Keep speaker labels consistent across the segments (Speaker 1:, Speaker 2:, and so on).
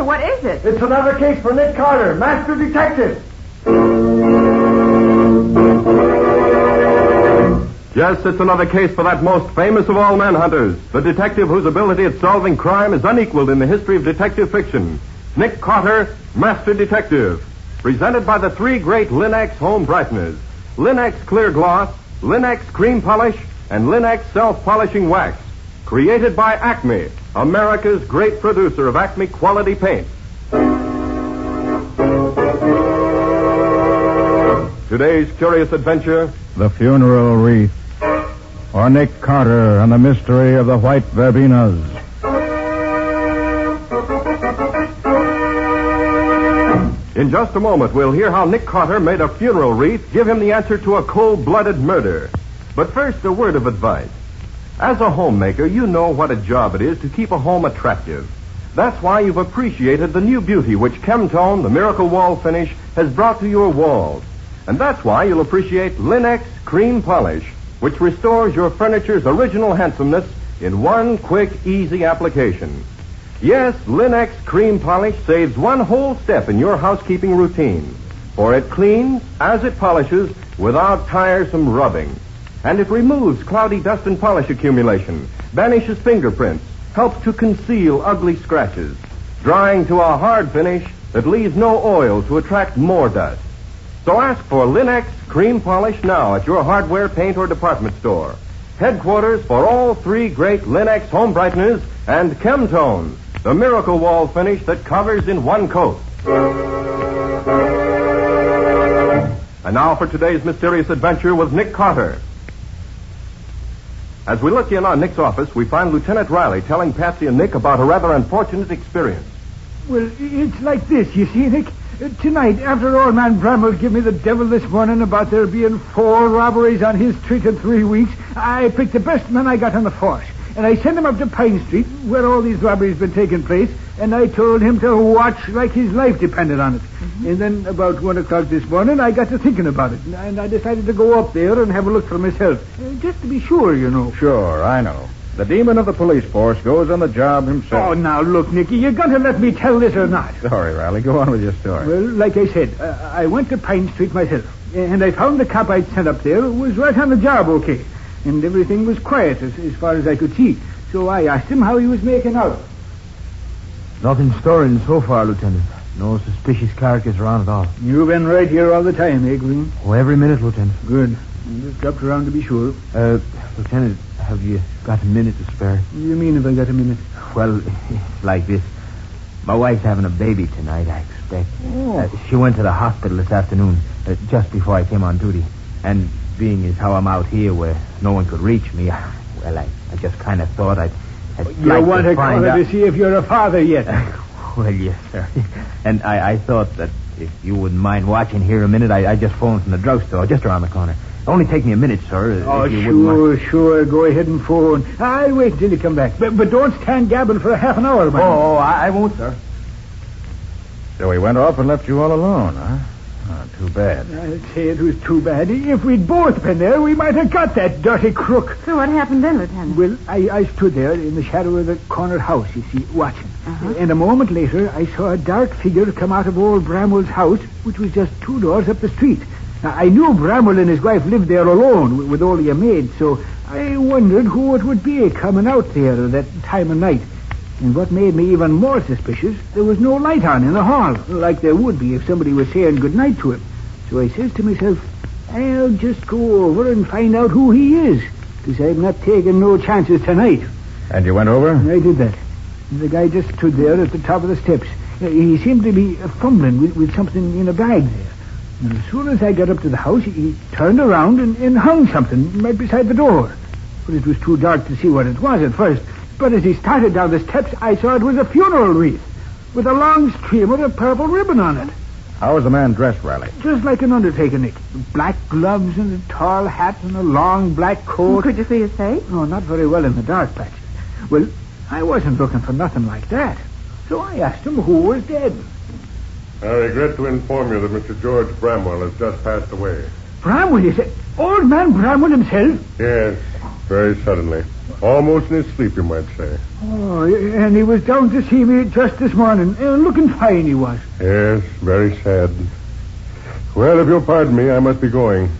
Speaker 1: what is it?
Speaker 2: It's another case for Nick Carter, Master Detective.
Speaker 3: Yes, it's another case for that most famous of all manhunters, the detective whose ability at solving crime is unequaled in the history of detective fiction. Nick Carter, Master Detective. Presented by the three great Linx home brighteners. Linx Clear Gloss, Linx Cream Polish, and Linx Self-Polishing Wax. Created by Acme, America's great producer of Acme quality paint. Today's curious adventure,
Speaker 4: The Funeral Wreath, or Nick Carter and the Mystery of the White Verbenas.
Speaker 3: In just a moment, we'll hear how Nick Carter made a funeral wreath give him the answer to a cold-blooded murder. But first, a word of advice. As a homemaker, you know what a job it is to keep a home attractive. That's why you've appreciated the new beauty which Chemtone, the miracle wall finish, has brought to your walls. And that's why you'll appreciate Linx Cream Polish, which restores your furniture's original handsomeness in one quick, easy application. Yes, Linx Cream Polish saves one whole step in your housekeeping routine, for it cleans as it polishes without tiresome rubbing. And it removes cloudy dust and polish accumulation, banishes fingerprints, helps to conceal ugly scratches, drying to a hard finish that leaves no oil to attract more dust. So ask for Linx Cream Polish now at your hardware, paint, or department store. Headquarters for all three great Linx home brighteners and Chemtone, the miracle wall finish that covers in one coat. And now for today's mysterious adventure with Nick Carter. As we look in on Nick's office, we find Lieutenant Riley telling Patsy and Nick about a rather unfortunate experience.
Speaker 5: Well, it's like this, you see, Nick. Tonight, after old man Bramwell gave me the devil this morning about there being 4 robberies on his street in 3 weeks, I picked the best man I got on the force. And I sent him up to Pine Street, where all these robberies been taking place, and I told him to watch like his life depended on it. Mm-hmm. And then about 1 o'clock this morning, I got to thinking about it, and I decided to go up there and have a look for myself. Just to be sure, you know.
Speaker 4: Sure, I know. The demon of the police force goes on the job himself.
Speaker 5: Oh, now, look, Nicky, you're going to let me tell this or not?
Speaker 4: Sorry, Riley. Go on with your story.
Speaker 5: Well, like I said, I went to Pine Street myself, and I found the cop I'd sent up there was right on the job okay, and everything was quiet as far as I could see. So I asked him how he was making out.
Speaker 6: Nothing stirring so far, Lieutenant. No suspicious carcass around at all.
Speaker 5: You've been right here all the time, eh, Green?
Speaker 6: Oh, every minute, Lieutenant.
Speaker 5: Good. I just dropped around to be sure.
Speaker 6: Lieutenant, have you got a minute to spare?
Speaker 5: What do you mean, have I got a minute?
Speaker 6: Well, it's like this. My wife's having a baby tonight, I expect.
Speaker 5: Oh.
Speaker 6: She went to the hospital this afternoon, just before I came on duty. And being as how I'm out here where no one could reach me, I just kind of thought I'd
Speaker 5: you
Speaker 6: like
Speaker 5: want
Speaker 6: to find out
Speaker 5: to see if you're a father yet?
Speaker 6: Well, yes, sir. And I thought that if you wouldn't mind watching here a minute, I just phoned from the drugstore just around the corner. Only take me a minute, sir.
Speaker 5: Oh, sure. Go ahead and phone. I'll wait until you come back. But don't stand gabbing for a half an hour, man.
Speaker 6: Oh, I won't, sir.
Speaker 4: So he went off and left you all alone, huh? Oh, too bad.
Speaker 5: I'd say it was too bad. If we'd both been there, we might have got that dirty crook.
Speaker 1: So what happened then, Lieutenant?
Speaker 5: Well, I stood there in the shadow of the corner house, you see, watching.
Speaker 1: Uh-huh.
Speaker 5: And a moment later, I saw a dark figure come out of old Bramwell's house, which was just 2 doors up the street. Now, I knew Bramwell and his wife lived there alone, with only a maid, so I wondered who it would be coming out there at that time of night. And what made me even more suspicious, there was no light on in the hall, like there would be if somebody was saying goodnight to him. So I says to myself, I'll just go over and find out who he is, because I'm not taking no chances tonight.
Speaker 4: And you went over?
Speaker 5: I did that. And the guy just stood there at the top of the steps. He seemed to be fumbling with something in a bag there. And as soon as I got up to the house, he turned around and hung something right beside the door. But it was too dark to see what it was at first. But as he started down the steps, I saw it was a funeral wreath with a long streamer of purple ribbon on it.
Speaker 4: How was the man dressed, Riley?
Speaker 5: Just like an undertaker, Nick. Black gloves and a tall hat and a long black coat.
Speaker 1: Could you see his face?
Speaker 5: No, not very well in the dark, Patsy. Well, I wasn't looking for nothing like that. So I asked him who was dead.
Speaker 3: I regret to inform you that Mr. George Bramwell has just passed away.
Speaker 5: Bramwell, you say? Old man Bramwell himself?
Speaker 3: Yes.
Speaker 7: Very suddenly. Almost in his sleep, you might say.
Speaker 5: Oh, and he was down to see me just this morning. Looking fine he was.
Speaker 7: Yes, very sad. Well, if you'll pardon me, I must be going.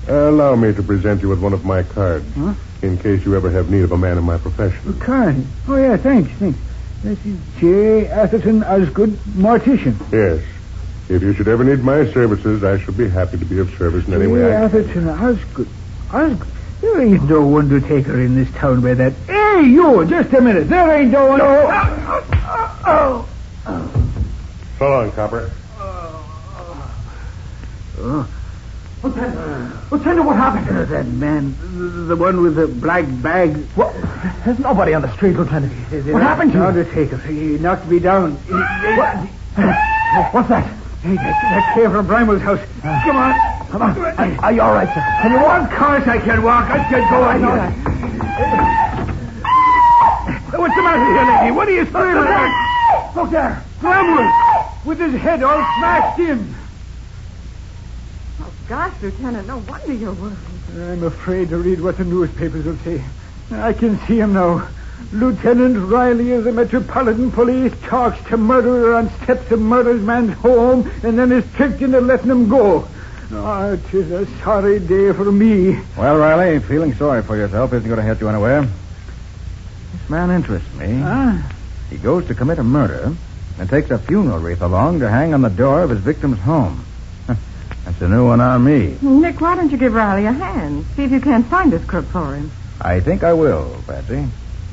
Speaker 7: Allow me to present you with one of my cards.
Speaker 5: Huh?
Speaker 7: In case you ever have need of a man in my profession.
Speaker 5: A card? Oh, yeah, thanks. This is J. Atherton Osgood, mortician.
Speaker 7: Yes. If you should ever need my services, I shall be happy to be of service in any way I can.
Speaker 5: Atherton Osgood. Osgood? There ain't no undertaker in this town by that. Hey, you, just a minute. There ain't no one. No.
Speaker 7: So long, Copper.
Speaker 5: Lieutenant, what happened? That man, the one with the black bag.
Speaker 6: What? There's nobody on the street, Lieutenant.
Speaker 5: What happened to you? Undertaker. He knocked me down.
Speaker 6: What? What's that?
Speaker 5: Hey, that came from Bramwell's house. Come on.
Speaker 6: Are you all right, sir?
Speaker 5: Can you walk? Of course I can walk. I said go on. What's the matter here, lady? What are you screaming at? Look there. Bramwell, with his head all smashed in.
Speaker 1: Oh, gosh, Lieutenant, no wonder you're worried.
Speaker 5: I'm afraid to read what the newspapers will say. I can see him now. Lieutenant Riley of the Metropolitan Police talks to murderer on steps of murdered man's home and then is tricked into letting him go. Oh, it is a sorry day for me.
Speaker 4: Well, Riley, feeling sorry for yourself isn't going to hurt you anywhere. This man interests me.
Speaker 5: Huh?
Speaker 4: He goes to commit a murder and takes a funeral wreath along to hang on the door of his victim's home. That's a new one on me.
Speaker 1: Nick, why don't you give Riley a hand? See if you can't find this crook for him.
Speaker 4: I think I will, Patsy.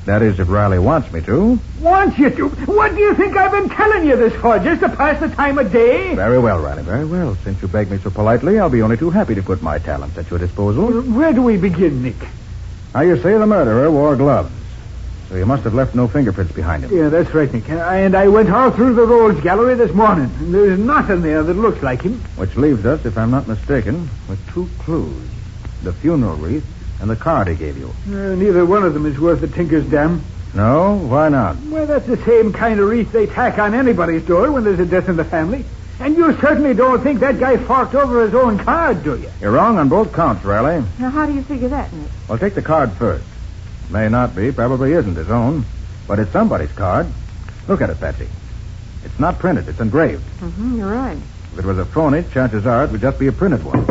Speaker 4: That is, if Riley wants me to.
Speaker 5: Wants you to? What do you think I've been telling you this for? Just to pass the time of day?
Speaker 4: Very well, Riley, very well. Since you begged me so politely, I'll be only too happy to put my talents at your disposal.
Speaker 5: Where do we begin, Nick?
Speaker 4: Now, you say the murderer wore gloves. So you must have left no fingerprints behind him.
Speaker 5: Yeah, that's right, Nick. And I went all through the Rolls Gallery this morning. And there's nothing there that looks like him.
Speaker 4: Which leaves us, if I'm not mistaken, with two clues. The funeral wreath and the card he gave you.
Speaker 5: Neither one of them is worth a tinker's dam.
Speaker 4: No? Why not?
Speaker 5: Well, that's the same kind of wreath they tack on anybody's door when there's a death in the family. And you certainly don't think that guy forked over his own card, do you?
Speaker 4: You're wrong on both counts, Riley.
Speaker 1: Now, how do you figure that, Nick?
Speaker 4: Well, take the card first. May not be, probably isn't his own. But it's somebody's card. Look at it, Patsy. It's not printed, it's engraved.
Speaker 1: You're right.
Speaker 4: If it was a phony, chances are it would just be a printed one.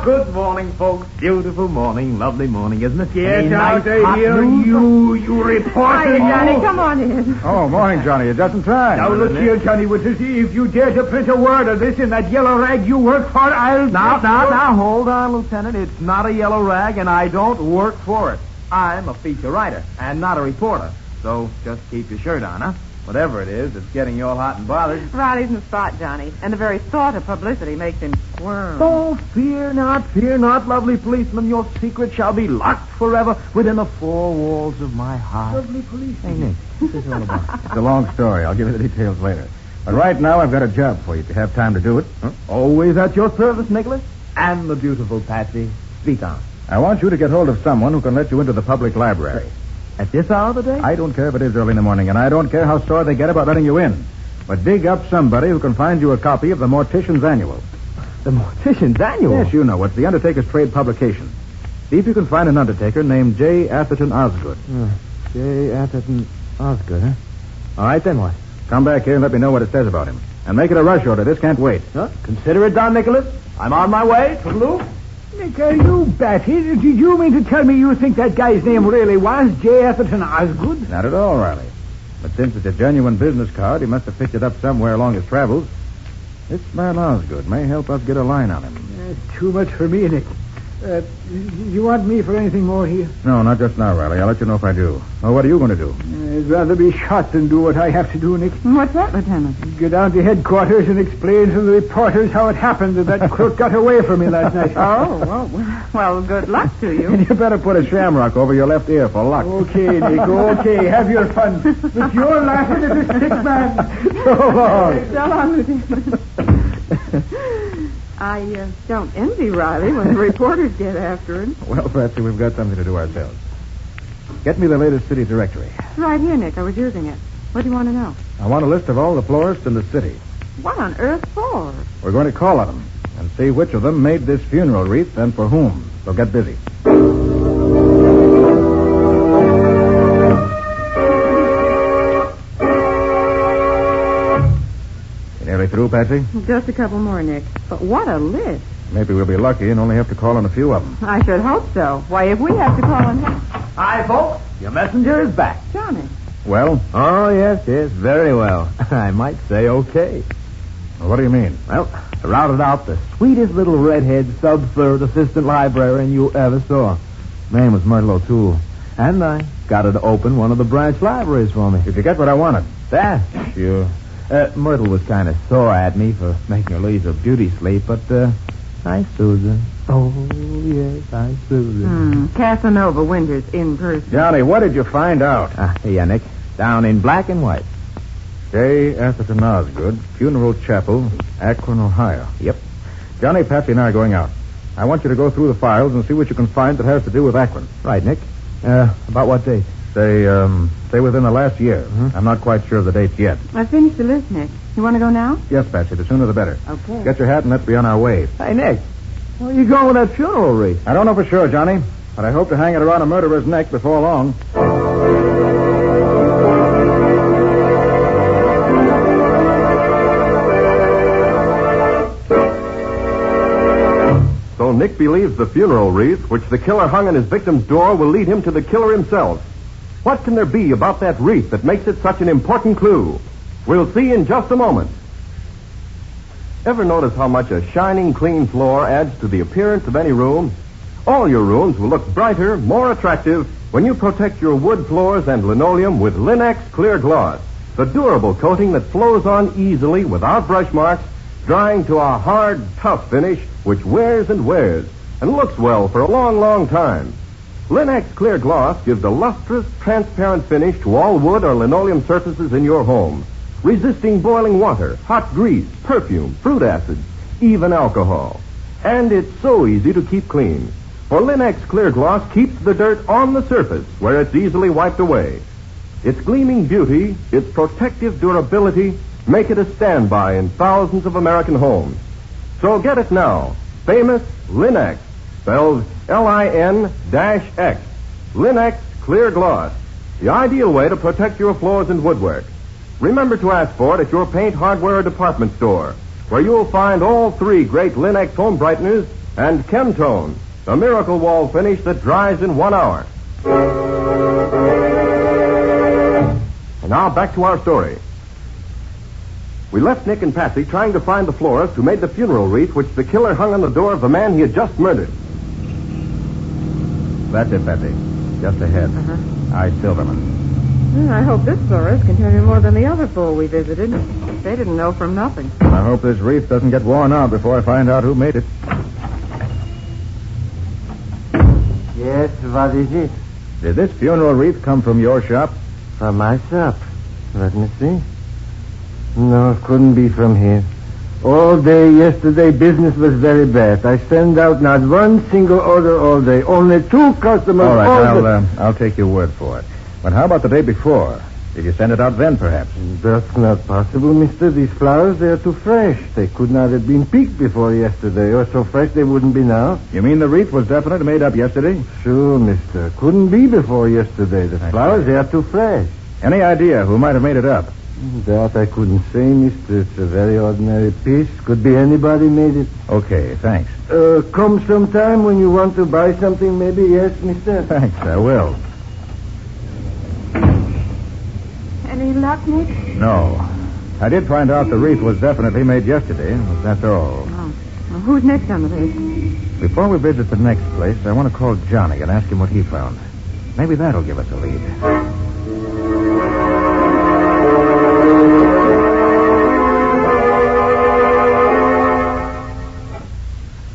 Speaker 6: Good morning, folks. Beautiful morning, lovely morning, isn't it?
Speaker 5: Get out of here, you reporter.
Speaker 1: Hi, Johnny, come on in.
Speaker 4: Oh, morning, Johnny. You're just in time.
Speaker 5: Now, look here, Johnny Winters. If you dare to print a word of this in that yellow rag you work for, I'll...
Speaker 6: Now, hold on, Lieutenant. It's not a yellow rag, and I don't work for it. I'm a feature writer, and not a reporter. So just keep your shirt on, huh? Whatever it is, it's getting you all hot and bothered.
Speaker 1: Riley's in the spot, Johnny, and the very thought of publicity makes him squirm.
Speaker 6: Oh, fear not, lovely policeman. Your secret shall be locked forever within the four walls of my heart.
Speaker 5: Lovely policeman.
Speaker 6: Hey, Nick, what's this all about?
Speaker 4: It's a long story. I'll give you the details later. But right now, I've got a job for you if you have time to do it.
Speaker 6: Huh? Always at your service, Nicholas. And the beautiful Patsy. Speak on.
Speaker 4: I want you to get hold of someone who can let you into the public library.
Speaker 6: At this hour of the day?
Speaker 4: I don't care if it is early in the morning, and I don't care how sore they get about letting you in. But dig up somebody who can find you a copy of the Mortician's Annual.
Speaker 6: The Mortician's Annual?
Speaker 4: Yes, you know. It's the Undertaker's trade publication. See if you can find an undertaker named J. Atherton Osgood.
Speaker 6: J. Atherton Osgood, huh? All right, then what?
Speaker 4: Come back here and let me know what it says about him. And make it a rush order. This can't wait.
Speaker 6: Huh? Consider it done, Nicholas. I'm on my way. Toodaloo.
Speaker 5: Nick, are you batty? Did you mean to tell me you think that guy's name really was J. Atherton Osgood?
Speaker 4: Not at all, Riley. But since it's a genuine business card, he must have picked it up somewhere along his travels. This man Osgood may help us get a line on him.
Speaker 5: Too much for me, Nick. You want me for anything more here?
Speaker 4: No, not just now, Riley. I'll let you know if I do. Well, what are you going to do?
Speaker 5: I'd rather be shot than do what I have to do, Nick.
Speaker 1: What's that, Lieutenant?
Speaker 5: Go down to headquarters and explain to the reporters how it happened that crook got away from me last night.
Speaker 1: Well, good luck to you.
Speaker 4: And you better put a shamrock over your left ear for luck.
Speaker 5: Okay, Nick, okay. Have your fun. But you're laughing at this sick man.
Speaker 4: So long.
Speaker 1: So long, Lieutenant. I don't envy Riley when the reporters get after him.
Speaker 4: Well, Patsy, we've got something to do ourselves. Get me the latest city directory.
Speaker 1: It's right here, Nick. I was using it. What do you want to know?
Speaker 4: I want a list of all the florists in the city.
Speaker 1: What on earth for?
Speaker 4: We're going to call on them and see which of them made this funeral wreath and for whom. So get busy. through, Patsy?
Speaker 1: Just a couple more, Nick. But what a list.
Speaker 4: Maybe we'll be lucky and only have to call on a few of them.
Speaker 1: I should hope so. Why, if we have to call on him...
Speaker 6: Hi, folks. Your messenger is back.
Speaker 1: Johnny.
Speaker 4: Well?
Speaker 6: Oh, yes, very well. I might say okay.
Speaker 4: What do you mean?
Speaker 6: Well, I routed out the sweetest little redhead sub-third assistant librarian you ever saw. Name was Myrtle O'Toole. And I got her to open one of the branch libraries for me.
Speaker 4: Did you get what I wanted?
Speaker 6: That, sure. Myrtle was kind of sore at me for making her lose her beauty sleep, but, I soothed her. Oh, yes, I soothed her.
Speaker 1: Casanova Winters in person.
Speaker 4: Johnny, what did you find out?
Speaker 6: Here, Nick. Down in black and white.
Speaker 4: J. Atherton Osgood, Funeral Chapel, Akron, Ohio.
Speaker 6: Yep.
Speaker 4: Johnny, Patsy, and I are going out. I want you to go through the files and see what you can find that has to do with Akron.
Speaker 6: Right, Nick. About what date?
Speaker 4: Say within the last year. I'm not quite sure of the dates yet.
Speaker 1: I finished the list, Nick. You want to go now?
Speaker 4: Yes, Patsy, the sooner the better.
Speaker 1: Okay.
Speaker 4: Get your hat and let's be on our way.
Speaker 6: Hey, Nick. Where are you going with that funeral wreath?
Speaker 4: I don't know for sure, Johnny, but I hope to hang it around a murderer's neck before long.
Speaker 3: So Nick believes the funeral wreath, which the killer hung on his victim's door, will lead him to the killer himself. What can there be about that wreath that makes it such an important clue? We'll see in just a moment. Ever notice how much a shining, clean floor adds to the appearance of any room? All your rooms will look brighter, more attractive when you protect your wood floors and linoleum with Linx Clear Gloss, the durable coating that flows on easily without brush marks, drying to a hard, tough finish which wears and wears and looks well for a long, long time. Linx Clear Gloss gives a lustrous, transparent finish to all wood or linoleum surfaces in your home, resisting boiling water, hot grease, perfume, fruit acids, even alcohol. And it's so easy to keep clean. For Linx Clear Gloss keeps the dirt on the surface where it's easily wiped away. Its gleaming beauty, its protective durability, make it a standby in thousands of American homes. So get it now. Famous Linx, spelled L-I-N-X. Linx Clear Gloss, the ideal way to protect your floors and woodwork. Remember to ask for it at your paint, hardware, or department store, where you'll find all three great Linx home brighteners and Chemtone, the miracle wall finish that dries in 1 hour. And now back to our story. We left Nick and Patsy trying to find the florist who made the funeral wreath which the killer hung on the door of the man he had just murdered.
Speaker 4: That's it, Patsy. Just ahead. I, Silverman.
Speaker 1: I hope this florist can tell you more than the other four we visited. They didn't know from nothing.
Speaker 4: I hope this wreath doesn't get worn out before I find out who made it.
Speaker 2: Yes, what is it?
Speaker 4: Did this funeral wreath come from your shop?
Speaker 2: From my shop. Let me see. No, it couldn't be from here. All day yesterday, business was very bad. I sent out not one single order all day. Only 2 customers.
Speaker 4: All right, I'll take your word for it. But how about the day before? Did you send it out then, perhaps?
Speaker 2: That's not possible, mister. These flowers, they are too fresh. They could not have been picked before yesterday, or so fresh they wouldn't be now.
Speaker 4: You mean the wreath was definitely made up yesterday?
Speaker 2: Sure, mister. Couldn't be before yesterday. The flowers, they are too fresh.
Speaker 4: Any idea who might have made it up?
Speaker 2: That I couldn't say, mister. It's a very ordinary piece. Could be anybody made it.
Speaker 4: Okay, thanks.
Speaker 2: Come sometime when you want to buy something, maybe. Yes, mister?
Speaker 4: Thanks, I will.
Speaker 1: Any luck, Nick?
Speaker 4: No. I did find out the wreath was definitely made yesterday, but that's all.
Speaker 1: Oh. Well, who's next on the list?
Speaker 4: Before we visit the next place, I want to call Johnny and ask him what he found. Maybe that'll give us a lead.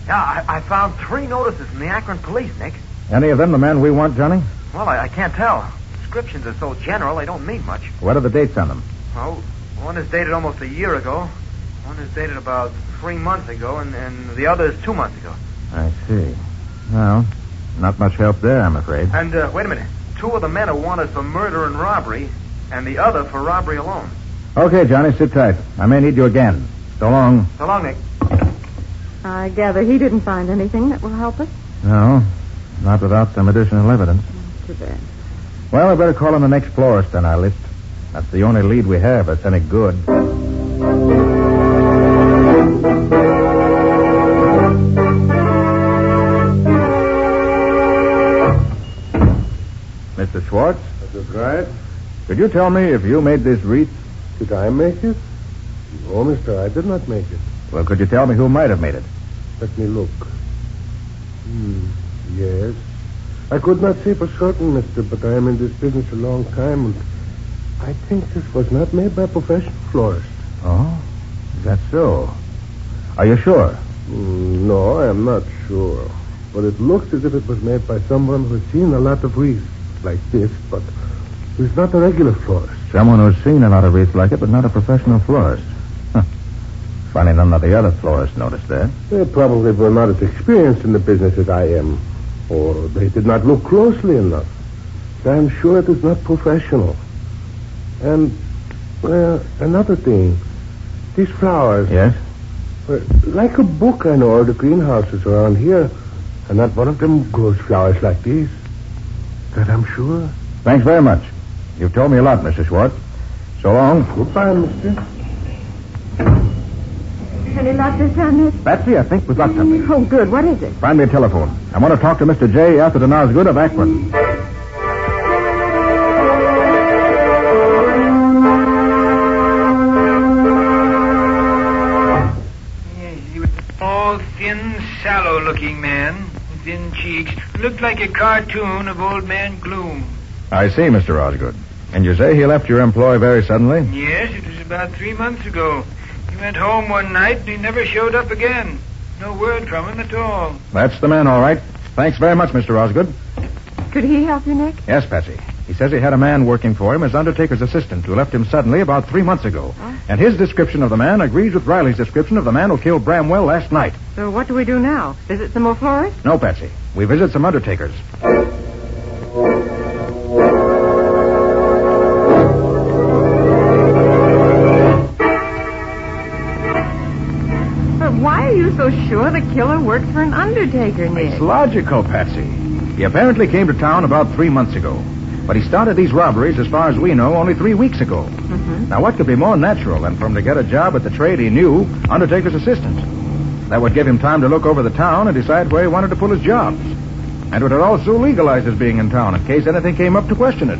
Speaker 6: Yeah, I found 3 notices from the Akron police, Nick.
Speaker 4: Any of them the man we want, Johnny?
Speaker 6: Well, I can't tell. Descriptions are so general, they don't mean much.
Speaker 4: What are the dates on them?
Speaker 6: Well, one is dated almost a year ago. One is dated about 3 months ago, and the other is 2 months ago.
Speaker 4: I see. Well, not much help there, I'm afraid.
Speaker 6: And, wait a minute. 2 of the men are wanted for murder and robbery, and the other for robbery alone.
Speaker 4: Okay, Johnny, sit tight. I may need you again. So long.
Speaker 6: So long, Nick.
Speaker 1: I gather he didn't find anything that will help us?
Speaker 4: No, not without some additional evidence.
Speaker 1: Too bad.
Speaker 4: Well, I better call on the next florist on our list. That's the only lead we have that's any good. Mr. Schwartz,
Speaker 7: That's right.
Speaker 4: could you tell me if you made this wreath?
Speaker 7: Did I make it? No, mister, I did not make it.
Speaker 4: Well, could you tell me who might have made it?
Speaker 7: Let me look. Yes. I could not say for certain, mister, but I am in this business a long time, and I think this was not made by a professional florist.
Speaker 4: Oh, is that so? Are you sure?
Speaker 7: No, I am not sure. But it looks as if it was made by someone who has seen a lot of wreaths like this, but who's not a regular florist.
Speaker 4: Someone who's seen a lot of wreaths like it, but not a professional florist. Huh. Funny none of the other florists noticed that.
Speaker 7: They probably were not as experienced in the business as I am. Or they did not look closely enough. I'm sure it is not professional. And, well, another thing. These flowers.
Speaker 4: Yes?
Speaker 7: Like a book I know of the greenhouses around here. And not one of them grows flowers like these. That I'm sure.
Speaker 4: Thanks very much. You've told me a lot, Mr. Schwartz. So long.
Speaker 7: Goodbye, mister.
Speaker 1: Any luck this time, Nick?
Speaker 4: Patsy, I think we've got something.
Speaker 1: Oh, good. What is it?
Speaker 4: Find me a telephone. I want to talk to Mr. J. Atherton Osgood of Akron.
Speaker 8: He was a tall, thin, sallow-looking man. Thin cheeks. Looked like a cartoon of Old Man Gloom.
Speaker 4: I see, Mr. Osgood. And you say he left your employ very suddenly?
Speaker 8: Yes, it was about 3 months ago. He went home one night and he never showed up again. No word from him at all.
Speaker 4: That's the man, all right. Thanks very much, Mr. Osgood.
Speaker 1: Could he help you, Nick?
Speaker 4: Yes, Patsy. He says he had a man working for him as undertaker's assistant who left him suddenly about 3 months ago.
Speaker 1: Huh?
Speaker 4: And his description of the man agrees with Riley's description of the man who killed Bramwell last night.
Speaker 1: So what do we do now? Visit some more florists?
Speaker 4: No, Patsy. We visit some undertakers.
Speaker 1: But why are you so sure the killer works for an undertaker, Nick?
Speaker 4: It's logical, Patsy. He apparently came to town about 3 months ago. But he started these robberies, as far as we know, only 3 weeks ago.
Speaker 1: Mm-hmm.
Speaker 4: Now, what could be more natural than for him to get a job at the trade he knew, undertaker's assistant? That would give him time to look over the town and decide where he wanted to pull his jobs. And it would also legalize his being in town in case anything came up to question it.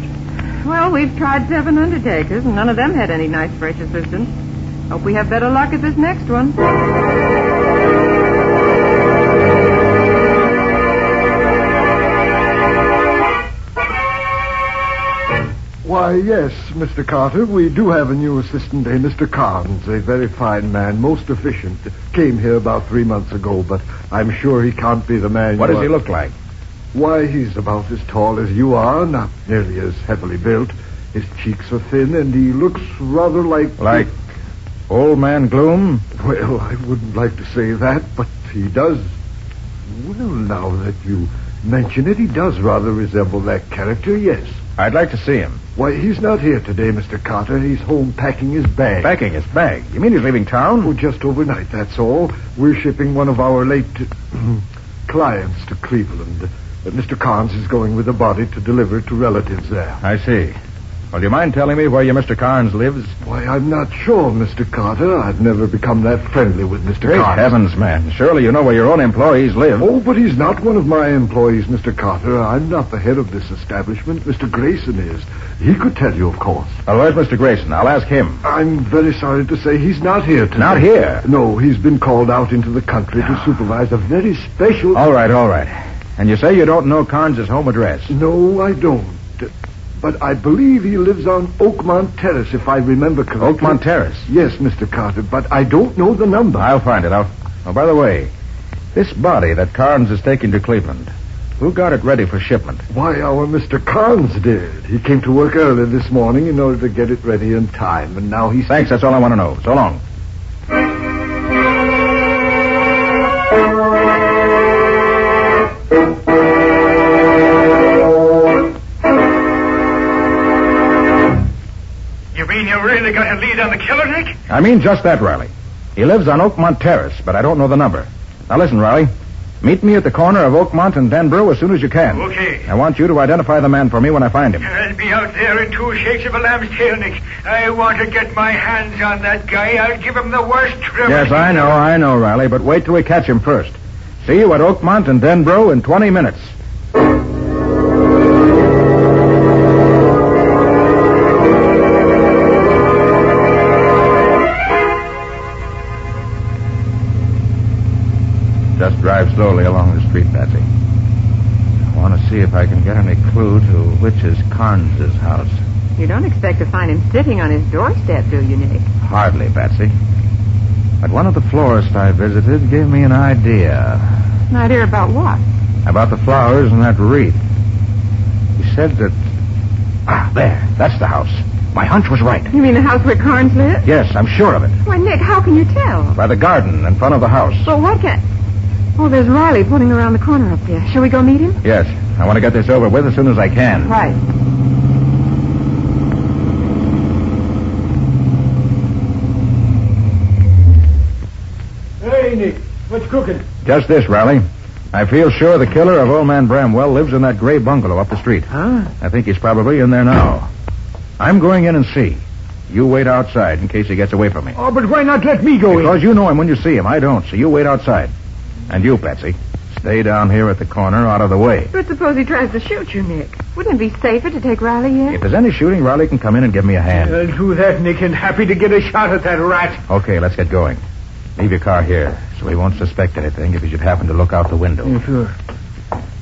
Speaker 1: Well, we've tried 7 undertakers, and none of them had any nice, fresh assistants. Hope we have better luck at this next one.
Speaker 9: Why, yes, Mr. Carter, we do have a new assistant, Mr. Carnes, a very fine man, most efficient. Came here about 3 months ago, but I'm sure he can't be the man
Speaker 4: What does he look like?
Speaker 9: Why, he's about as tall as you are, not nearly as heavily built. His cheeks are thin, and he looks rather like...
Speaker 4: Like Old Man Gloom?
Speaker 9: Well, I wouldn't like to say that, but he does... Well, now that you mention it, he does rather resemble that character, yes.
Speaker 4: I'd like to see him.
Speaker 9: Why, he's not here today, Mr. Carter. He's home packing his bag.
Speaker 4: Packing his bag? You mean he's leaving town?
Speaker 9: Oh, just overnight, that's all. We're shipping one of our late clients to Cleveland. Mr. Carnes is going with the body to deliver it to relatives there.
Speaker 4: I see. Well, do you mind telling me where your Mr. Carnes lives?
Speaker 9: Why, I'm not sure, Mr. Carter. I've never become that friendly with Mr.
Speaker 4: Great
Speaker 9: Carnes.
Speaker 4: heavens, man. Surely you know where your own employees live.
Speaker 9: Oh, but he's not one of my employees, Mr. Carter. I'm not the head of this establishment. Mr. Grayson is. He could tell you, of course.
Speaker 4: Well, where's Mr. Grayson? I'll ask him.
Speaker 9: I'm very sorry to say he's not here today.
Speaker 4: Not here?
Speaker 9: No, he's been called out into the country to supervise a very special...
Speaker 4: All right. And you say you don't know Carnes' home address?
Speaker 9: No, I don't. But I believe he lives on Oakmont Terrace, if I remember correctly.
Speaker 4: Oakmont Terrace?
Speaker 9: Yes, Mr. Carter, but I don't know the number.
Speaker 4: I'll find it. Oh, by the way, this body that Carnes is taking to Cleveland, who got it ready for shipment?
Speaker 9: Why, our Mr. Carnes did. He came to work early this morning in order to get it ready in time, and now he's...
Speaker 4: Thanks, that's all I want to know. So long.
Speaker 8: You mean you really got a lead on the killer, Nick?
Speaker 4: I mean just that, Riley. He lives on Oakmont Terrace, but I don't know the number. Now listen, Riley. Meet me at the corner of Oakmont and Denbrough as soon as you can.
Speaker 8: Okay.
Speaker 4: I want you to identify the man for me when I find him.
Speaker 8: I'll be out there in 2 shakes of a lamb's tail, Nick. I want to get my hands on that guy. I'll give him the worst trouble.
Speaker 4: Yes, I know, Riley, but wait till we catch him first. See you at Oakmont and Denbrough in 20 minutes. slowly along the street, Patsy. I want to see if I can get any clue to which is Carnes' house.
Speaker 1: You don't expect to find him sitting on his doorstep, do you, Nick?
Speaker 4: Hardly, Patsy. But one of the florists I visited gave me an idea.
Speaker 1: An idea about what?
Speaker 4: About the flowers and that wreath. He said that... there. That's the house. My hunch was right.
Speaker 1: You mean the house where Carnes lives?
Speaker 4: Yes, I'm sure of it.
Speaker 1: Why, Nick, how can you tell?
Speaker 4: By the garden in front of the house.
Speaker 1: But what can... Oh, there's Riley putting around the corner up there. Shall we go meet him?
Speaker 4: Yes. I want to get this over with as soon as I can.
Speaker 1: Right.
Speaker 5: Hey, Nick. What's cooking?
Speaker 4: Just this, Riley. I feel sure the killer of old man Bramwell lives in that gray bungalow up the street.
Speaker 5: Huh?
Speaker 4: I think he's probably in there now. I'm going in and see. You wait outside in case he gets away from me.
Speaker 5: Oh, but why not let me go in?
Speaker 4: Because you know him when you see him. I don't, so you wait outside. And you, Patsy, stay down here at the corner out of the way.
Speaker 1: But suppose he tries to shoot you, Nick. Wouldn't it be safer to take Riley in?
Speaker 4: If there's any shooting, Riley can come in and give me a hand.
Speaker 5: I'll do that, Nick, and happy to get a shot at that rat.
Speaker 4: Okay, let's get going. Leave your car here, so he won't suspect anything if he should happen to look out the window.
Speaker 5: Yeah, sure.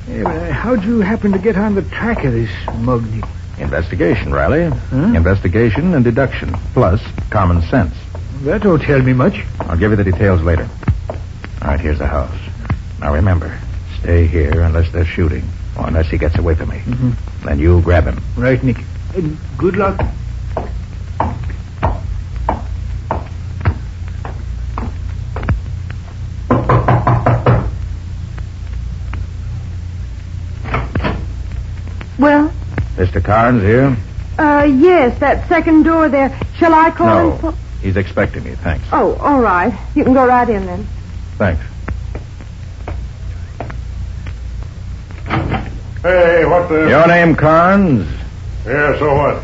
Speaker 5: Hey, but how'd you happen to get on the track of this mug, Nick?
Speaker 4: Investigation, Riley.
Speaker 5: Huh?
Speaker 4: Investigation and deduction, plus common sense.
Speaker 5: That don't tell me much.
Speaker 4: I'll give you the details later. All right, here's the house. Now remember, stay here unless they're shooting, or unless he gets away from me.
Speaker 5: Mm-hmm.
Speaker 4: Then you grab him.
Speaker 5: Right, Nick. And good luck.
Speaker 1: Well?
Speaker 4: Mr. Carnes here?
Speaker 1: Yes, that second door there. Shall I call him?
Speaker 4: No, he's expecting me, thanks.
Speaker 1: Oh, all right. You can go right in then.
Speaker 4: Thanks.
Speaker 7: Hey, what the...
Speaker 4: Your name, Carnes?
Speaker 7: Yeah, so what?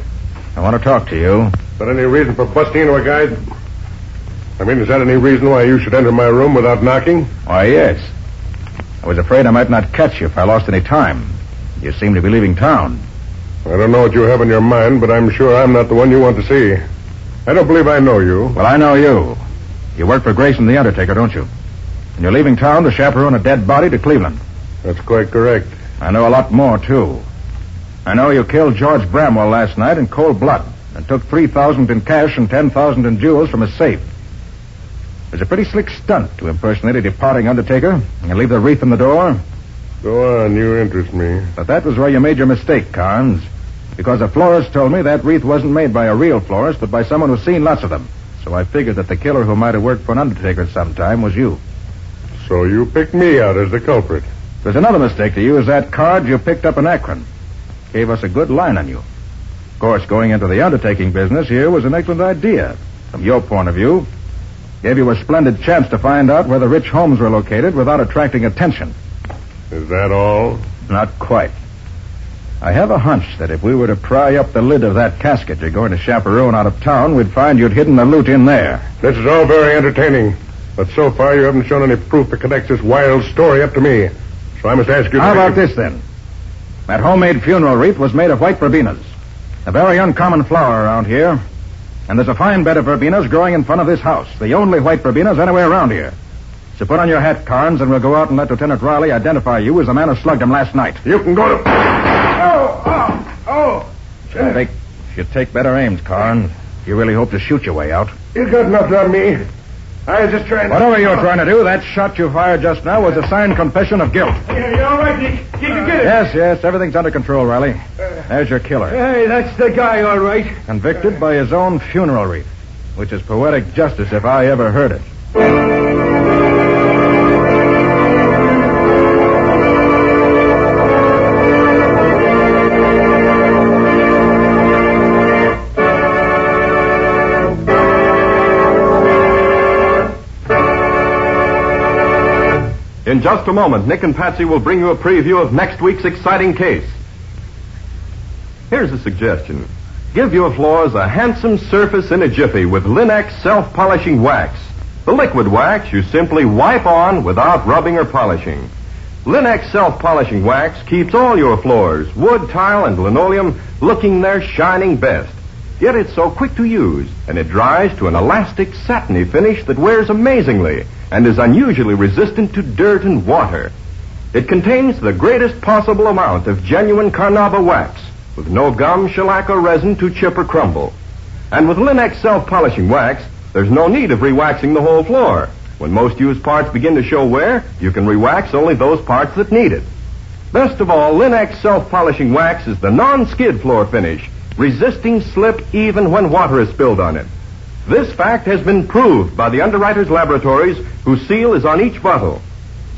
Speaker 4: I want to talk to you.
Speaker 7: Is that any reason for busting into a guy? I mean, is that any reason why you should enter my room without knocking?
Speaker 4: Why, yes. I was afraid I might not catch you if I lost any time. You seem to be leaving town.
Speaker 7: I don't know what you have in your mind, but I'm sure I'm not the one you want to see. I don't believe I know you.
Speaker 4: Well, I know you. You work for Grayson the Undertaker, don't you? And you're leaving town to chaperone a dead body to Cleveland.
Speaker 7: That's quite correct.
Speaker 4: I know a lot more, too. I know you killed George Bramwell last night in cold blood and took $3,000 in cash and $10,000 in jewels from his safe. It was a pretty slick stunt to impersonate a departing Undertaker and leave the wreath in the door.
Speaker 7: Go on, you interest me.
Speaker 4: But that was where you made your mistake, Carnes. Because a florist told me that wreath wasn't made by a real florist, but by someone who's seen lots of them. So I figured that the killer who might have worked for an Undertaker at some time was you.
Speaker 7: So you picked me out as the culprit.
Speaker 4: There's another mistake to use that card you picked up in Akron. Gave us a good line on you. Of course, going into the undertaking business here was an excellent idea. From your point of view, gave you a splendid chance to find out where the rich homes were located without attracting attention.
Speaker 7: Is that all?
Speaker 4: Not quite. I have a hunch that if we were to pry up the lid of that casket you're going to chaperone out of town, we'd find you'd hidden the loot in there.
Speaker 7: This is all very entertaining. But so far you haven't shown any proof that connects this wild story up to me. So I must ask you...
Speaker 4: How about this, then? That homemade funeral wreath was made of white verbenas. A very uncommon flower around here. And there's a fine bed of verbenas growing in front of this house. The only white verbenas anywhere around here. So put on your hat, Carnes, and we'll go out and let Lieutenant Riley identify you as the man who slugged him last night.
Speaker 7: You can go to...
Speaker 4: Should take better aims, Carnes. You really hope to shoot your way out.
Speaker 7: You got nothing on me. I was just trying to...
Speaker 4: Whatever you were trying to do, that shot you fired just now was a signed confession of guilt.
Speaker 5: You all right, Nick? Did you get it?
Speaker 4: Yes, everything's under control, Riley. There's your killer.
Speaker 5: Hey, that's the guy, all right.
Speaker 4: Convicted by his own funeral wreath, which is poetic justice if I ever heard it.
Speaker 3: In just a moment, Nick and Patsy will bring you a preview of next week's exciting case. Here's a suggestion. Give your floors a handsome surface in a jiffy with Linx self-polishing wax. The liquid wax you simply wipe on without rubbing or polishing. Linx self-polishing wax keeps all your floors, wood, tile, and linoleum, looking their shining best. Yet it's so quick to use, and it dries to an elastic, satiny finish that wears amazingly and is unusually resistant to dirt and water. It contains the greatest possible amount of genuine carnauba wax, with no gum, shellac, or resin to chip or crumble. And with Linx self-polishing wax, there's no need of re-waxing the whole floor. When most used parts begin to show wear, you can re-wax only those parts that need it. Best of all, Linx self-polishing wax is the non-skid floor finish, resisting slip even when water is spilled on it. This fact has been proved by the underwriters' laboratories, whose seal is on each bottle.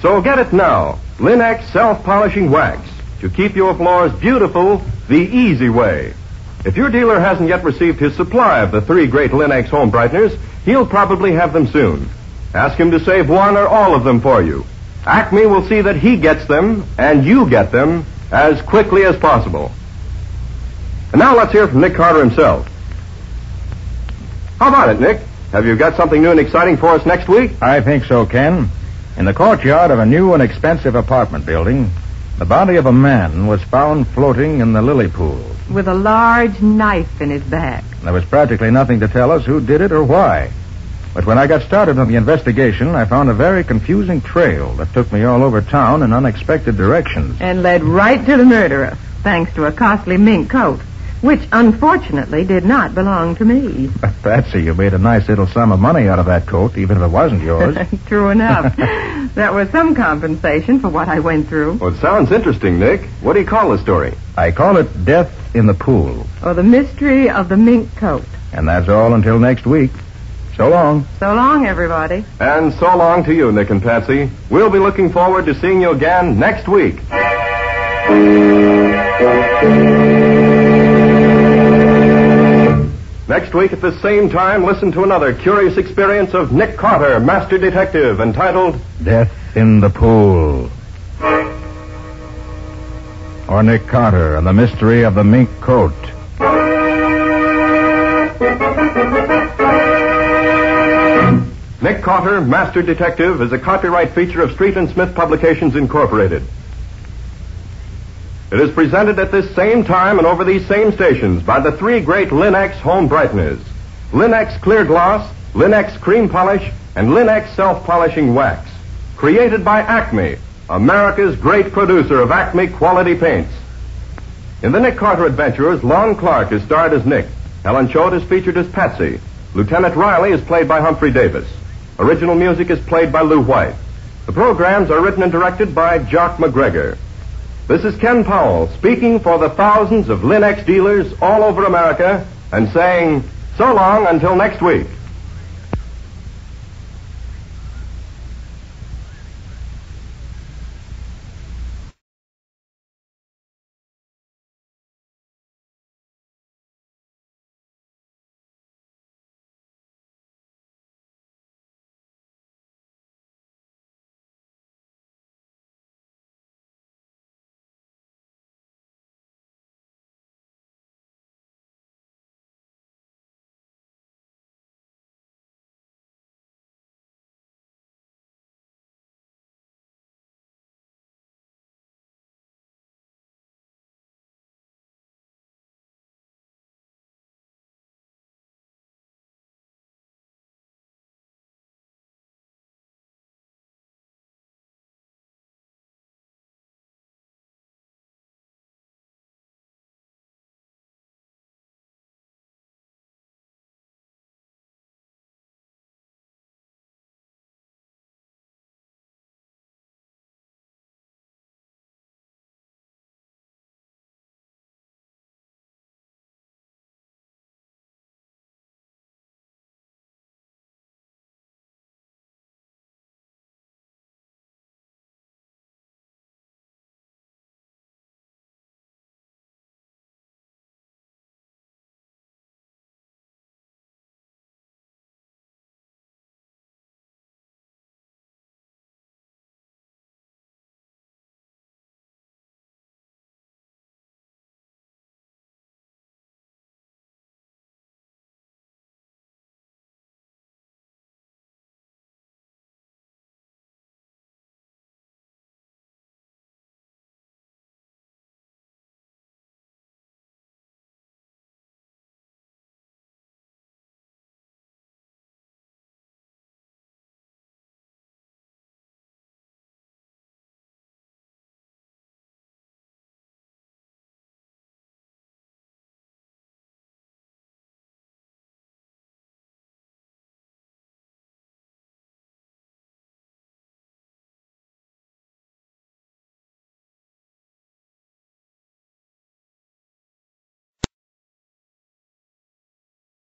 Speaker 3: So get it now, Linx self-polishing wax, to keep your floors beautiful the easy way. If your dealer hasn't yet received his supply of the 3 great Linx home brighteners, he'll probably have them soon. Ask him to save one or all of them for you. Acme will see that he gets them, and you get them, as quickly as possible. And now let's hear from Nick Carter himself. How about it, Nick? Have you got something new and exciting for us next week?
Speaker 4: I think so, Ken. In the courtyard of a new and expensive apartment building, the body of a man was found floating in the lily pool.
Speaker 1: With a large knife in his back.
Speaker 4: There was practically nothing to tell us who did it or why. But when I got started on the investigation, I found a very confusing trail that took me all over town in unexpected directions.
Speaker 1: And led right to the murderer, thanks to a costly mink coat, which unfortunately did not belong to me.
Speaker 4: Patsy, you made a nice little sum of money out of that coat, even if it wasn't yours.
Speaker 1: True enough. That was some compensation for what I went through.
Speaker 3: Well, it sounds interesting, Nick. What do you call the story?
Speaker 4: I call it Death in the Pool.
Speaker 1: Or the mystery of the mink coat.
Speaker 4: And that's all until next week. So long.
Speaker 1: So long, everybody.
Speaker 3: And so long to you, Nick and Patsy. We'll be looking forward to seeing you again next week. Next week at the same time, listen to another curious experience of Nick Carter, Master Detective, entitled
Speaker 4: Death in the Pool. Or Nick Carter and the Mystery of the Mink Coat.
Speaker 3: Nick Carter, Master Detective, is a copyright feature of Street and Smith Publications, Incorporated. It is presented at this same time and over these same stations by the 3 great Linx home brighteners. Linx Clear Gloss, Linx Cream Polish, and Linx Self-Polishing Wax. Created by Acme, America's great producer of Acme quality paints. In the Nick Carter Adventurers, Lon Clark is starred as Nick. Helen Choate is featured as Patsy. Lieutenant Riley is played by Humphrey Davis. Original music is played by Lou White. The programs are written and directed by Jock MacGregor. This is Ken Powell speaking for the thousands of Linx dealers all over America and saying so long until next week.